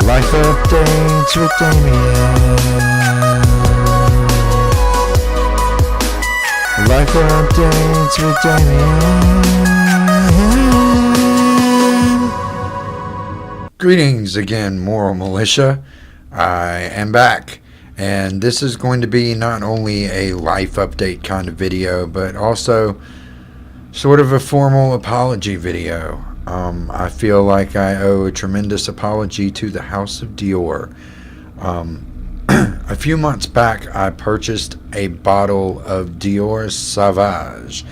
Life updates with Damien. Life updates with Damien. Greetings again, Moral Militia. I am back, and this is going to be not only a life update kind of video, but also sort of a formal apology video. I feel like I owe a tremendous apology to the House of Dior. A few months back, I purchased a bottle of Dior Sauvage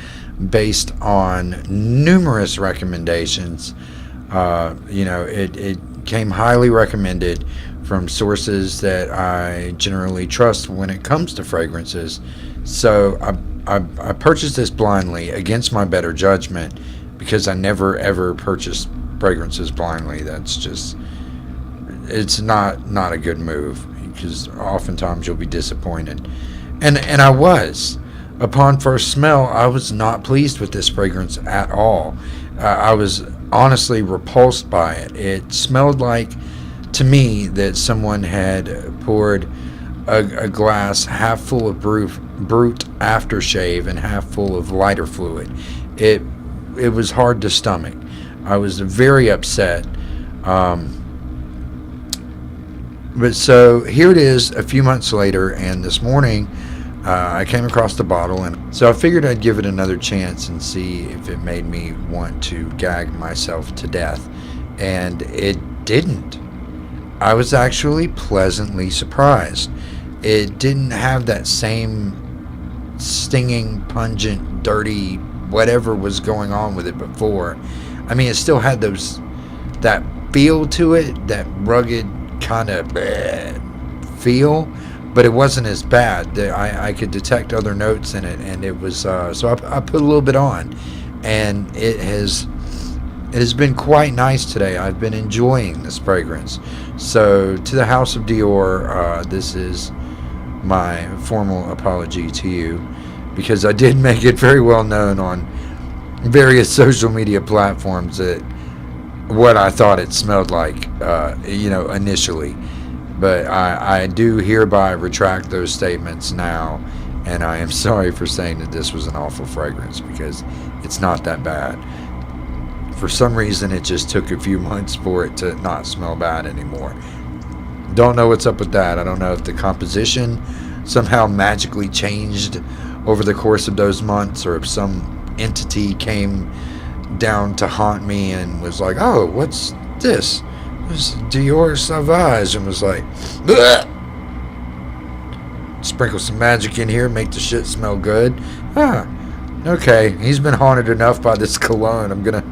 based on numerous recommendations. It came highly recommended from sources that I generally trust when it comes to fragrances. So I purchased this blindly against my better judgment, because I never ever purchase fragrances blindly. It's not a good move, because oftentimes you'll be disappointed. And I was. Upon first smell, I was not pleased with this fragrance at all. I was honestly repulsed by it. It smelled like, to me, that someone had poured a glass half full of brute aftershave and half full of lighter fluid. It was hard to stomach. I was very upset. But so here it is a few months later, and this morning I came across the bottle, and so I figured I'd give it another chance and see if it made me want to gag myself to death. And it didn't. I was actually pleasantly surprised. It didn't have that same stinging, pungent, dirty, whatever was going on with it before. I mean, it still had that feel to it, that rugged kind of feel, but it wasn't as bad. I could detect other notes in it, and it was so I put a little bit on, and it has been quite nice today. I've been enjoying this fragrance. So to the House of Dior, this is my formal apology to you, because I did make it very well known on various social media platforms that what I thought it smelled like, initially. But I do hereby retract those statements now, and I am sorry for saying that this was an awful fragrance, because it's not that bad. For some reason, it just took a few months for it to not smell bad anymore. Don't know what's up with that. I don't know if the composition somehow magically changed over the course of those months, or if some entity came down to haunt me and was like, oh, what's this? This is Dior Sauvage, and was like, bleh! Sprinkle some magic in here, make the shit smell good. Okay, he's been haunted enough by this cologne. I'm gonna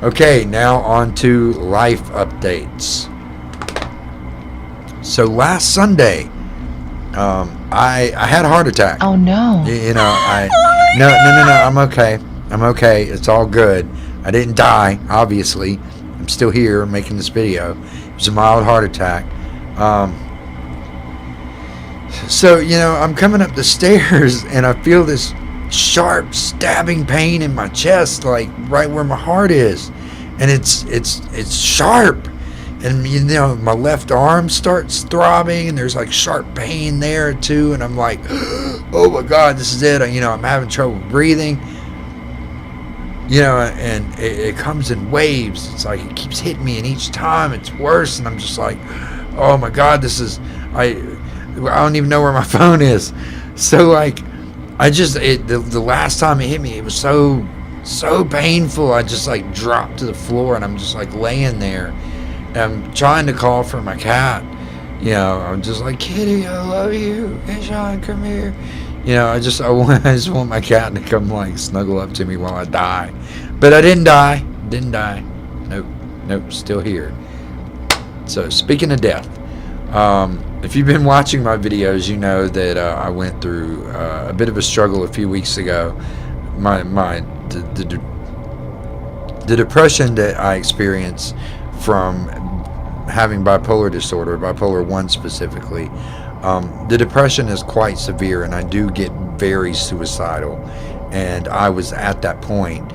Okay, now on to life updates. So last Sunday, I had a heart attack. Oh no! No. I'm okay. It's all good. I didn't die, obviously. I'm still here making this video. It was a mild heart attack. So I'm coming up the stairs, and I feel this sharp stabbing pain in my chest, like right where my heart is, and it's sharp. And my left arm starts throbbing, and there's like sharp pain there too, and I'm like, oh my God, this is it. I'm having trouble breathing, and it comes in waves. It's like it keeps hitting me, and each time it's worse, and I'm just like, oh my God, I don't even know where my phone is. So like, the last time it hit me, it was so painful. I just like dropped to the floor, and I'm just like laying there. I'm trying to call for my cat. I'm just like, Kitty, I love you. Hey, Sean, come here. I just want my cat to come like snuggle up to me while I die. But I didn't die. Nope, still here. So speaking of death, if you've been watching my videos, you know that I went through a bit of a struggle a few weeks ago. The depression that I experienced from having bipolar disorder, bipolar 1 specifically, the depression is quite severe, and I do get very suicidal, and I was at that point.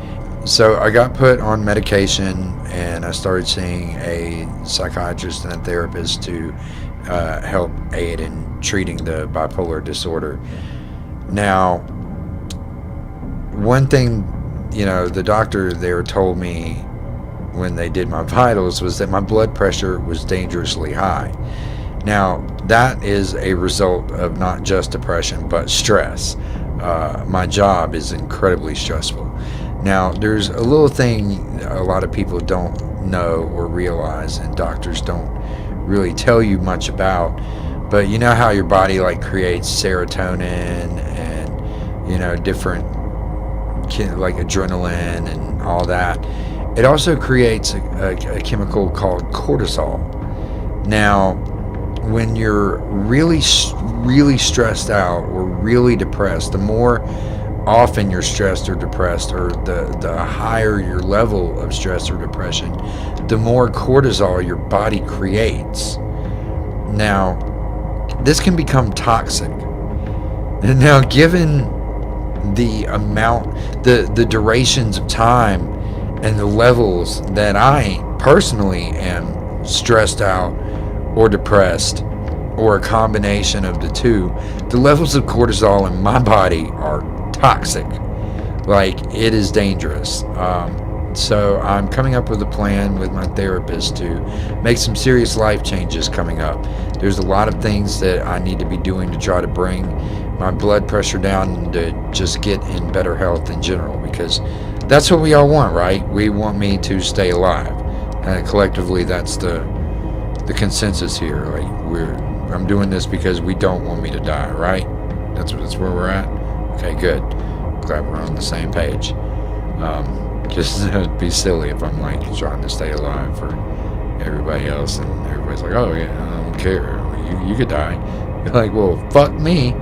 So I got put on medication, and I started seeing a psychiatrist and a therapist to help aid in treating the bipolar disorder. Now, one thing, the doctor there told me when they did my vitals was that my blood pressure was dangerously high. Now, that is a result of not just depression, but stress. My job is incredibly stressful. Now, there's a little thing a lot of people don't know or realize, and doctors don't really tell you much about, but you know how your body creates serotonin and different like adrenaline and all that. It also creates a chemical called cortisol. Now, when you're really stressed out or really depressed, the more often you're stressed or depressed, or the higher your level of stress or depression, the more cortisol your body creates. Now, this can become toxic. And now, given the amount, the durations of time and the levels that I personally am stressed out or depressed, or a combination of the two, the levels of cortisol in my body are toxic. It is dangerous. So I'm coming up with a plan with my therapist to make some serious life changes coming up. There's a lot of things that I need to be doing to try to bring my blood pressure down and to just get in better health in general, because that's what we all want, right? We want me to stay alive. Collectively, that's the consensus here. I'm doing this because we don't want me to die, right? That's where we're at. Okay, good. Glad we're on the same page. Just it'd be silly if I'm trying to stay alive for everybody else, and everybody's like, "Oh yeah, I don't care. You could die." You're like, "Well, fuck me."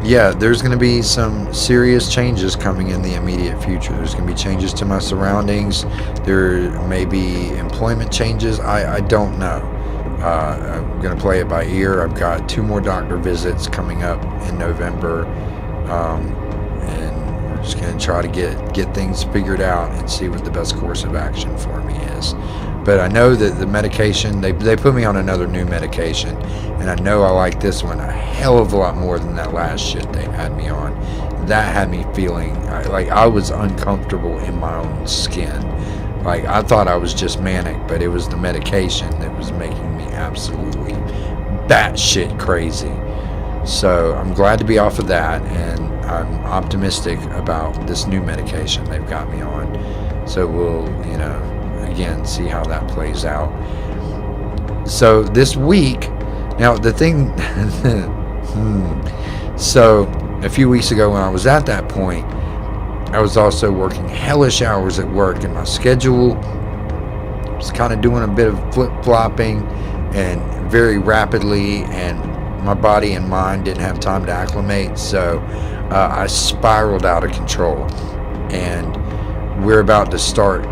Yeah, there's going to be some serious changes coming in the immediate future. There's going to be changes to my surroundings. There may be employment changes. I don't know. I'm going to play it by ear. I've got 2 more doctor visits coming up in November, and we're just going to try to get things figured out and see what the best course of action for me is. But I know that the medication, they put me on another new medication, and I know I like this one a hell of a lot more than that last shit they had me on. That had me feeling like I was uncomfortable in my own skin. I thought I was just manic, but it was the medication that was making me absolutely batshit crazy. So I'm glad to be off of that, and I'm optimistic about this new medication they've got me on. So we'll, again, see how that plays out. So this week, now the thing, so a few weeks ago when I was at that point, I was also working hellish hours at work, and my schedule was kind of doing a bit of flip-flopping and very rapidly, and my body and mind didn't have time to acclimate, so I spiraled out of control. And we're about to start,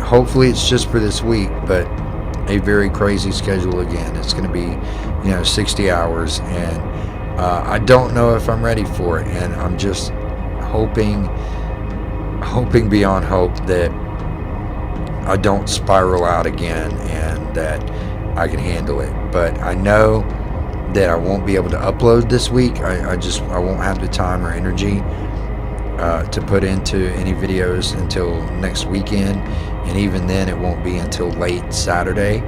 hopefully it's just for this week, but a very crazy schedule again. It's going to be 60 hours, and I don't know if I'm ready for it, and I'm just hoping beyond hope that I don't spiral out again and that I can handle it. But I know that I won't be able to upload this week. I won't have the time or energy to put into any videos until next weekend, and even then it won't be until late Saturday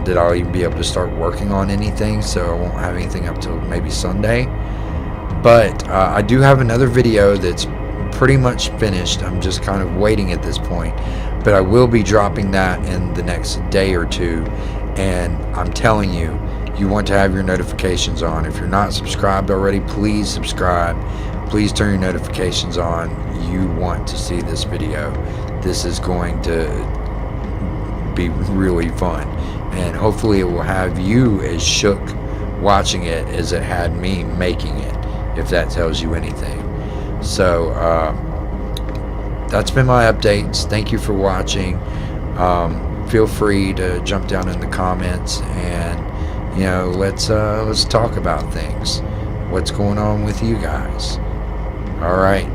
that I'll even be able to start working on anything, so I won't have anything up till maybe Sunday. But I do have another video that's pretty much finished. I'm just kind of waiting at this point, but I will be dropping that in the next day or two. And I'm telling you, you want to have your notifications on. If you're not subscribed already, please subscribe. Please turn your notifications on. You want to see this video. This is going to be really fun, and hopefully it will have you as shook watching it as it had me making it, if that tells you anything. So that's been my updates. Thank you for watching. Feel free to jump down in the comments and let's talk about things. What's going on with you guys? All right.